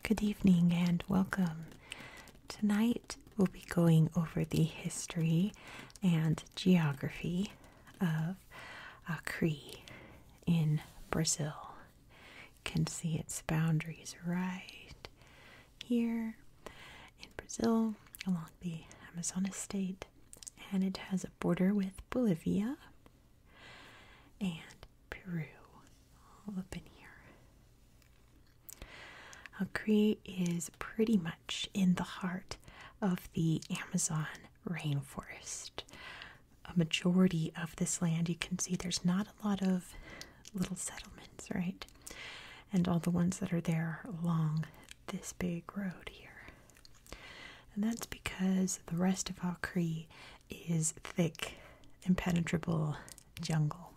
Good evening and welcome. Tonight we'll be going over the history and geography of Acre in Brazil. You can see its boundaries right here in Brazil along the Amazon estate, and it has a border with Bolivia and Peru all up in here. Acre is pretty much in the heart of the Amazon rainforest. A majority of this land, you can see there's not a lot of little settlements, right? And all the ones that are there are along this big road here. And that's because the rest of Acre is thick, impenetrable jungle.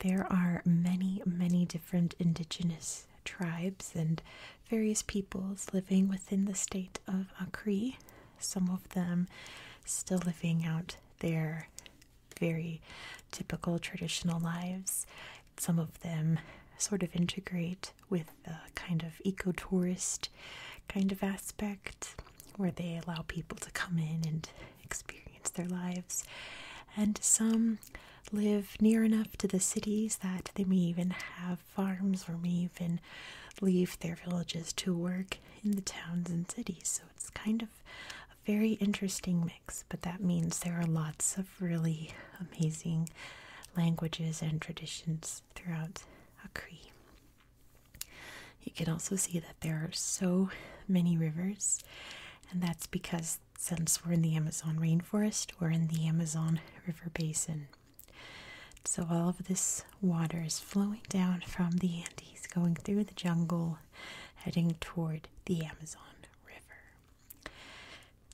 There are many, many different indigenous tribes and various peoples living within the state of Acre. Some of them still living out their very typical traditional lives. Some of them sort of integrate with the kind of ecotourist kind of aspect where they allow people to come in and experience their lives. And some live near enough to the cities that they may even have farms or may even leave their villages to work in the towns and cities. So it's kind of a very interesting mix, but that means there are lots of really amazing languages and traditions throughout Acre. You can also see that there are so many rivers, and that's because since we're in the Amazon rainforest, we're in the Amazon River Basin. So all of this water is flowing down from the Andes, going through the jungle, heading toward the Amazon River.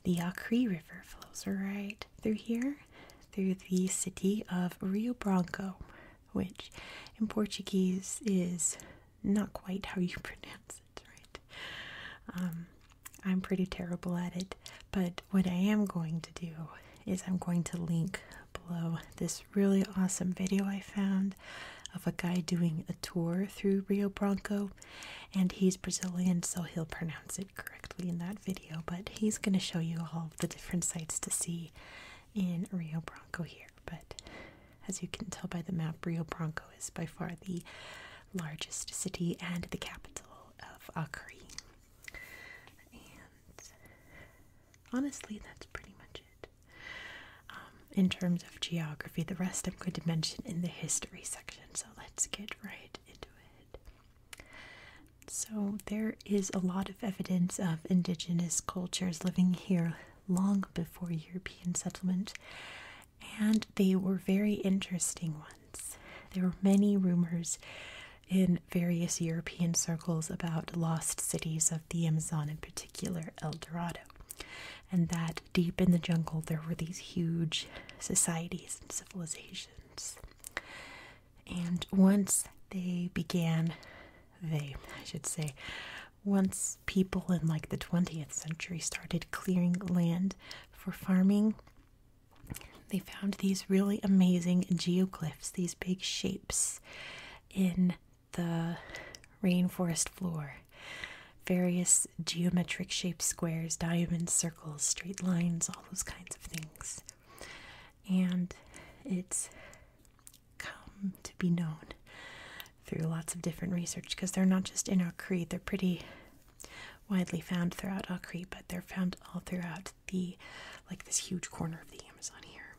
The Acre River flows right through here, through the city of Rio Branco, which in Portuguese is not quite how you pronounce it, right? I'm pretty terrible at it, but what I am going to do is I'm going to link below this really awesome video I found of a guy doing a tour through Rio Branco, and he's Brazilian, so he'll pronounce it correctly in that video, but he's going to show you all the different sites to see in Rio Branco here. But as you can tell by the map, Rio Branco is by far the largest city and the capital of Acre. And honestly, that's pretty much it. In terms of geography, the rest I'm going to mention in the history section, so let's get right into it. So there is a lot of evidence of indigenous cultures living here long before European settlement, and they were very interesting ones. There were many rumors in various European circles about lost cities of the Amazon, in particular El Dorado, and that deep in the jungle there were these huge societies and civilizations. And once once people in like the 20th century started clearing land for farming, they found these really amazing geoglyphs, these big shapes in the rainforest floor. Various geometric shaped squares, diamonds, circles, straight lines, all those kinds of things. And it's come to be known through lots of different research, because they're not just in Acre, they're pretty widely found throughout Acre, but they're found all throughout this huge corner of the Amazon here,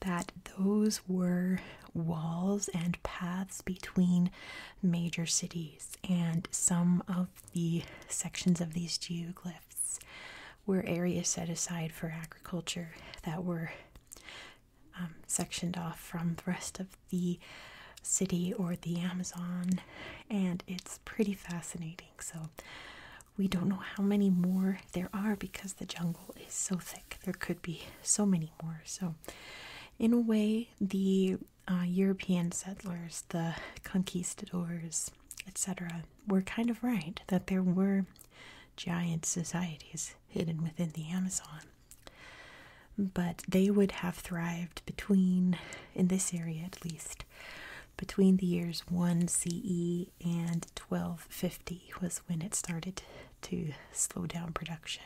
that those were walls and paths between major cities, and some of the sections of these geoglyphs were areas set aside for agriculture that were sectioned off from the rest of the city or the Amazon, and it's pretty fascinating. So we don't know how many more there are because the jungle is so thick. There could be so many more. So in a way, the European settlers, the conquistadors, etc., were kind of right that there were giant societies hidden within the Amazon. But they would have thrived in this area at least, between the years 1 CE and 1250 was when it started to slow down production.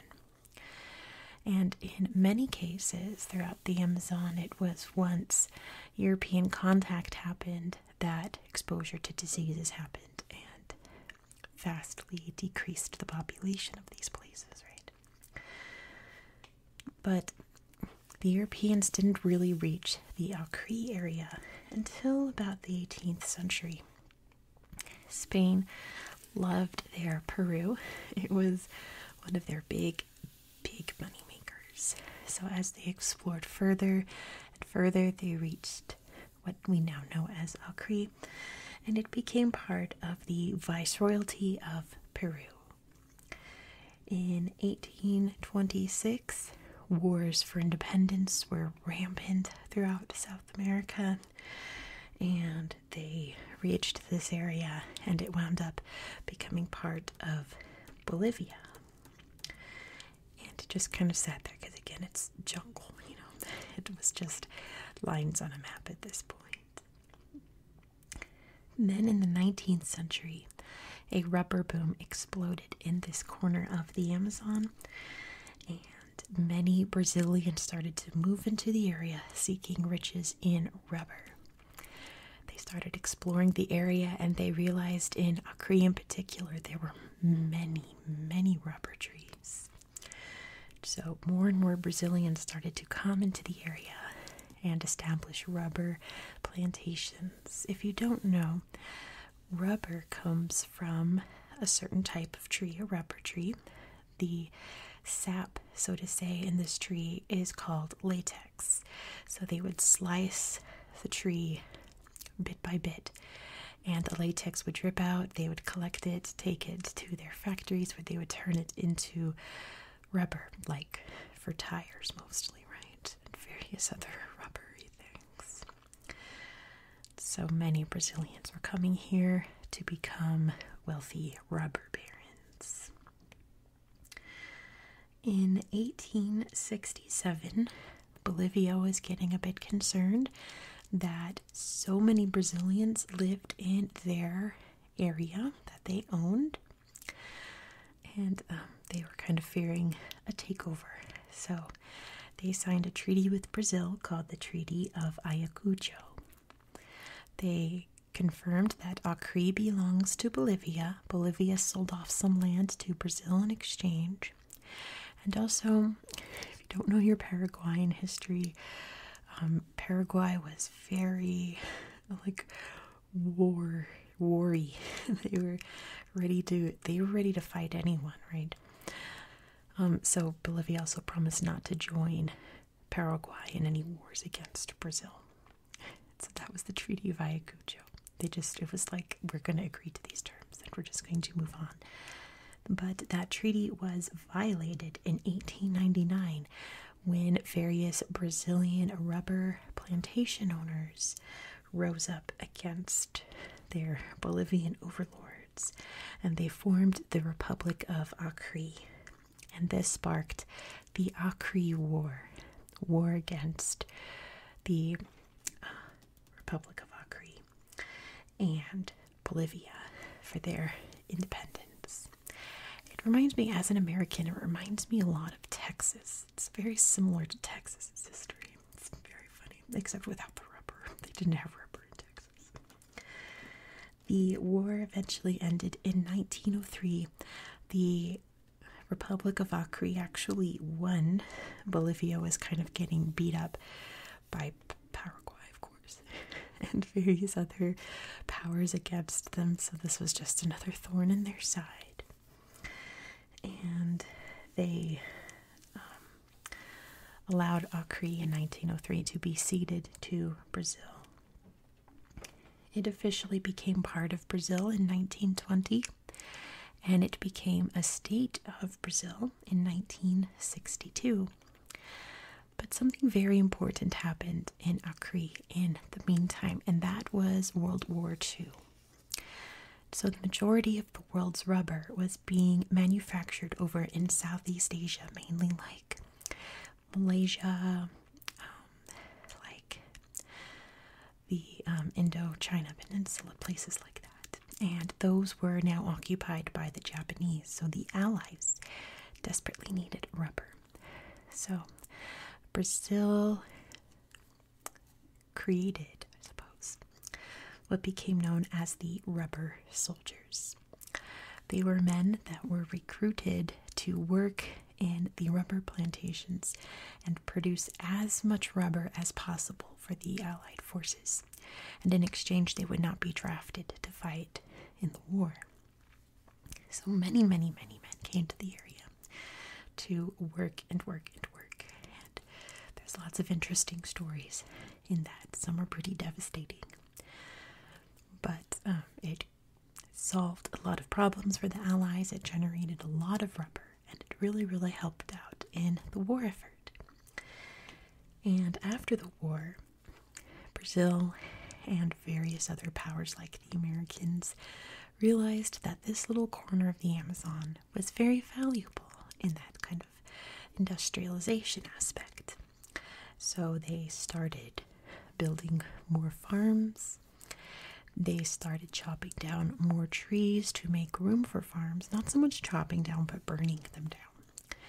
And in many cases throughout the Amazon, it was once European contact happened that exposure to diseases happened and vastly decreased the population of these places, right? But the Europeans didn't really reach the Acre area until about the 18th century. Spain loved their Peru. It was one of their big money makers. So as they explored further and further, they reached what we now know as Acre, and it became part of the Viceroyalty of Peru. In 1826, wars for independence were rampant throughout South America, and they reached this area, and it wound up becoming part of Bolivia. And it just kind of sat there because, again, it's jungle, It was just lines on a map at this point. Then in the 19th century, a rubber boom exploded in this corner of the Amazon, and many Brazilians started to move into the area seeking riches in rubber. They started exploring the area, and they realized in Acre in particular there were many rubber trees. So more and more Brazilians started to come into the area and establish rubber plantations. If you don't know, rubber comes from a certain type of tree, a rubber tree. The sap, so to say, in this tree is called latex. So they would slice the tree bit by bit, and the latex would drip out. They would collect it, take it to their factories where they would turn it into rubber, like for tires mostly, right? And various other rubbery things. So many Brazilians were coming here to become wealthy rubber barons. In 1867, Bolivia was getting a bit concerned that so many Brazilians lived in their area that they owned, and they were kind of fearing a takeover. So they signed a treaty with Brazil called the Treaty of Ayacucho. They confirmed that Acre belongs to Bolivia. Bolivia sold off some land to Brazil in exchange. And also, if you don't know your Paraguayan history, Paraguay was very, war-y. They were ready to fight anyone, right? So Bolivia also promised not to join Paraguay in any wars against Brazil. So that was the Treaty of Ayacucho. It was like, we're going to agree to these terms and we're just going to move on. But that treaty was violated in 1899 when various Brazilian rubber plantation owners rose up against their Bolivian overlords, and they formed the Republic of Acre. And this sparked the Acre War against the Republic of Acre and Bolivia for their independence. It reminds me, as an American, it reminds me a lot of Texas. It's very similar to Texas's history. It's very funny, except without the rubber. They didn't have rubber in Texas. The war eventually ended in 1903. The Republic of Acre actually won. Bolivia was kind of getting beat up by Paraguay, of course, and various other powers against them, so this was just another thorn in their side. And they allowed Acre in 1903 to be ceded to Brazil. It officially became part of Brazil in 1920, and it became a state of Brazil in 1962. But something very important happened in Acre in the meantime, and that was World War II. So the majority of the world's rubber was being manufactured over in Southeast Asia, mainly like Malaysia, like the Indochina Peninsula, places like that. and those were now occupied by the Japanese. So the Allies desperately needed rubber. So Brazil created, I suppose, what became known as the rubber soldiers. They were men that were recruited to work in the rubber plantations and produce as much rubber as possible for the Allied forces. And in exchange, they would not be drafted to fight in the war. So many, many, many men came to the area to work and work and work. And there's lots of interesting stories in that. Some are pretty devastating. But it solved a lot of problems for the Allies. It generated a lot of rubber, and it really, really helped out in the war effort. And after the war, Brazil and various other powers like the Americans realized that this little corner of the Amazon was very valuable in that kind of industrialization aspect. So they started building more farms. They started chopping down more trees to make room for farms. Not so much chopping down, but burning them down.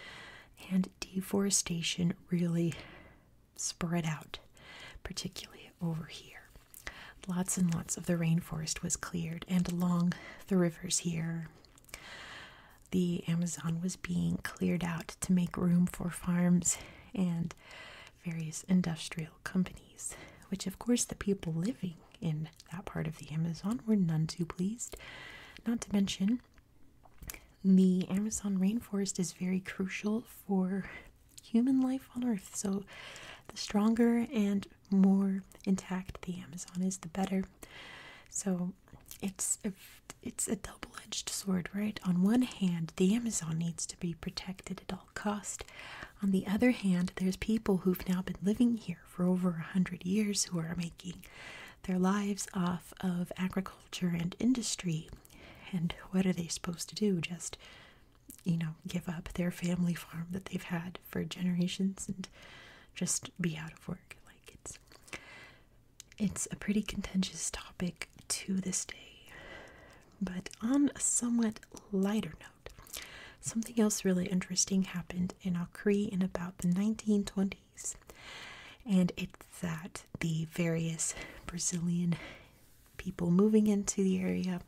And deforestation really spread out, particularly over here. Lots and lots of the rainforest was cleared, and along the rivers here, the Amazon was being cleared out to make room for farms and various industrial companies, which of course the people living in that part of the Amazon were none too pleased. Not to mention, the Amazon rainforest is very crucial for human life on Earth, so the stronger and more intact the Amazon is, the better. So it's a double-edged sword, right? On one hand, the Amazon needs to be protected at all cost. On the other hand, there's people who've now been living here for over 100 years who are making their lives off of agriculture and industry. And what are they supposed to do? Just, give up their family farm that they've had for generations and just be out of work? It's a pretty contentious topic to this day. But on a somewhat lighter note, something else really interesting happened in Acre in about the 1920s. And it's that the various Brazilian people moving into the area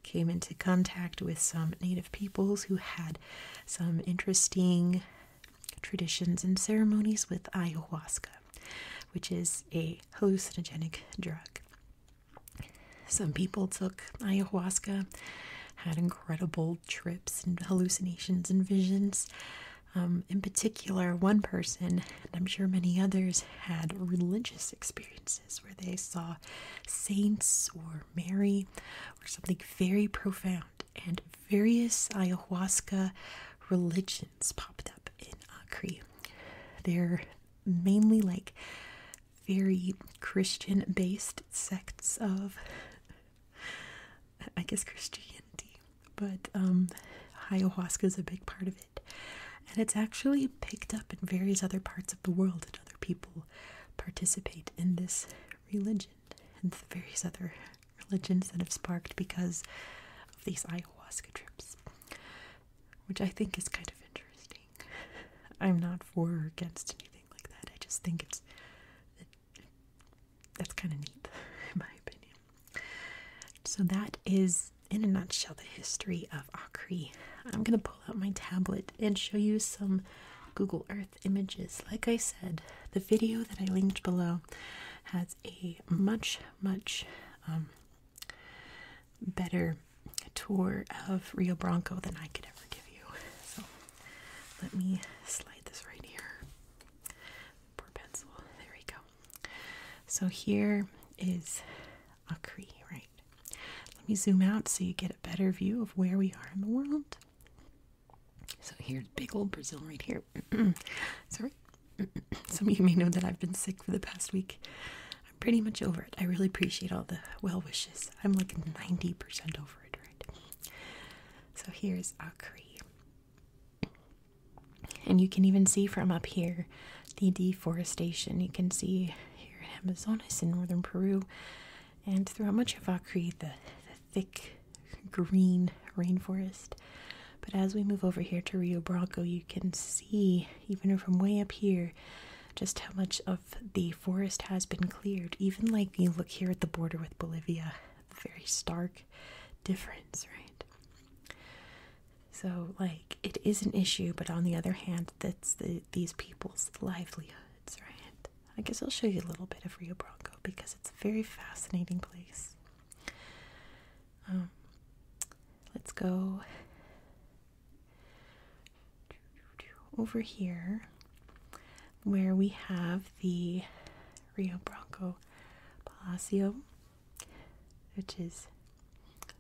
came into contact with some native peoples who had some interesting traditions and ceremonies with ayahuasca, which is a hallucinogenic drug. Some people took ayahuasca, had incredible trips and hallucinations and visions. In particular, one person, and I'm sure many others, had religious experiences where they saw saints or Mary or something very profound, and various ayahuasca religions popped up in Acre. They're mainly very Christian-based sects of, I guess, Christianity, but ayahuasca is a big part of it. And it's actually picked up in various other parts of the world, and other people participate in this religion and the various other religions that have sparked because of these ayahuasca trips, which I think is kind of interesting. I'm not for or against anything like that. I just think that's kind of neat, in my opinion. So that is, in a nutshell, the history of Acre. I'm going to pull out my tablet and show you some Google Earth images. Like I said, the video that I linked below has a much, much better tour of Rio Branco than I could ever give you. So let me slide this right here. Poor pencil. There we go. So here is Acre, right? Let me zoom out so you get a better view of where we are in the world. So here's big old Brazil right here. Sorry. Some of you may know that I've been sick for the past week. I'm pretty much over it. I really appreciate all the well wishes. I'm like 90% over it, right? So here's Acre. And you can even see from up here the deforestation. You can see here in Amazonas in northern Peru and throughout much of Acre, the thick green rainforest. But as we move over here to Rio Branco, you can see, even from way up here, just how much of the forest has been cleared. Even like you look here at the border with Bolivia, very stark difference, right? So like it is an issue, but on the other hand, that's these people's livelihoods, right? I guess I'll show you a little bit of Rio Branco because it's a very fascinating place. Let's go over here where we have the Rio Branco Palacio, which is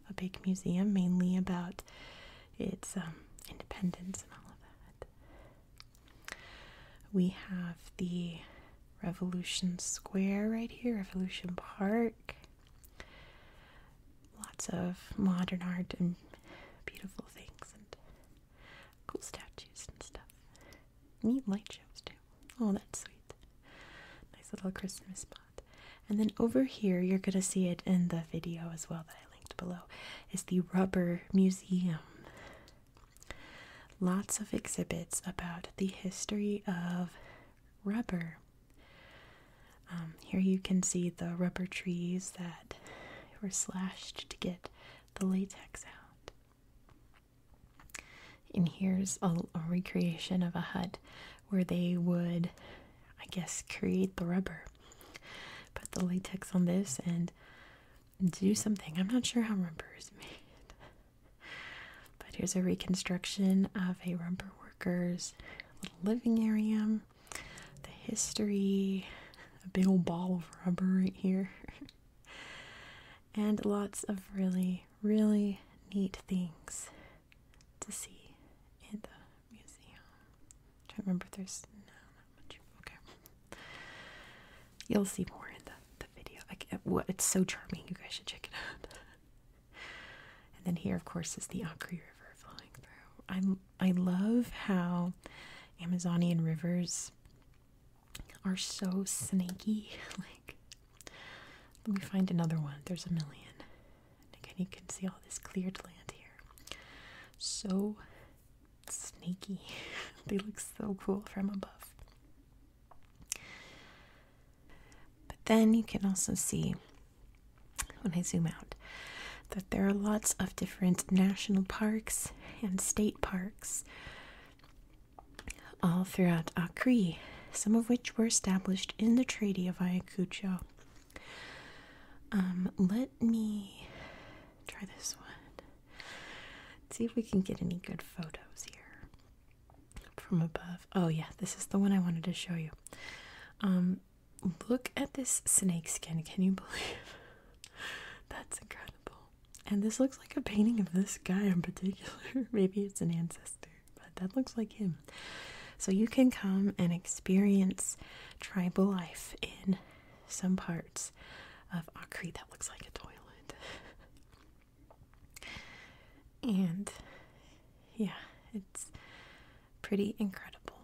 a big museum mainly about its independence and all of that. We have the Revolution Square right here, Revolution Park. Lots of modern art and beautiful things and cool statues and stuff. Neat light shows too. Oh, that's sweet. Nice little Christmas spot. And then over here, you're going to see it in the video as well that I linked below, is the Rubber Museum. Lots of exhibits about the history of rubber. Here you can see the rubber trees that were slashed to get the latex out. And here's a recreation of a hut where they would, I guess, create the rubber. Put the latex on this and do something. I'm not sure how rubber is made. But here's a reconstruction of a rubber worker's little living area. The history, a big old ball of rubber right here. And lots of really, really neat things to see in the museum. I'm trying to remember if there's not much. Okay. You'll see more in the video. It's so charming. You guys should check it out. And then here, of course, is the Acre River flowing through. I love how Amazonian rivers are so snaky. Like, let me find another one. There's a million. And again, you can see all this cleared land here. So snaky. They look so cool from above. But then you can also see, when I zoom out, that there are lots of different national parks and state parks all throughout Acre, some of which were established in the Treaty of Ayacucho. Let me try this one. Let's see if we can get any good photos here from above. Oh yeah, this is the one I wanted to show you. Look at this snake skin. Can you believe? That's incredible. And this looks like a painting of this guy in particular. Maybe it's an ancestor, but that looks like him. So you can come and experience tribal life in some parts of Acre that looks like a toilet. And yeah, it's pretty incredible,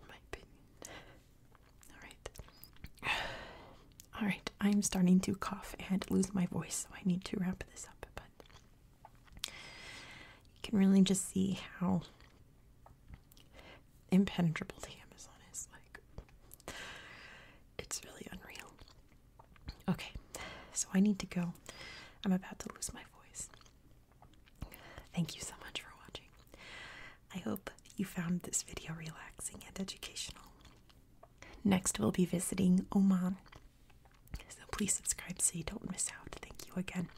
in my opinion. All right, I'm starting to cough and lose my voice, so I need to wrap this up. But you can really just see how impenetrable the Amazon is. Like, it's really unreal. Okay, so I need to go. I'm about to lose my voice. Thank you so much for watching. I hope you found this video relaxing and educational. Next, we'll be visiting Oman. So please subscribe so you don't miss out. Thank you again.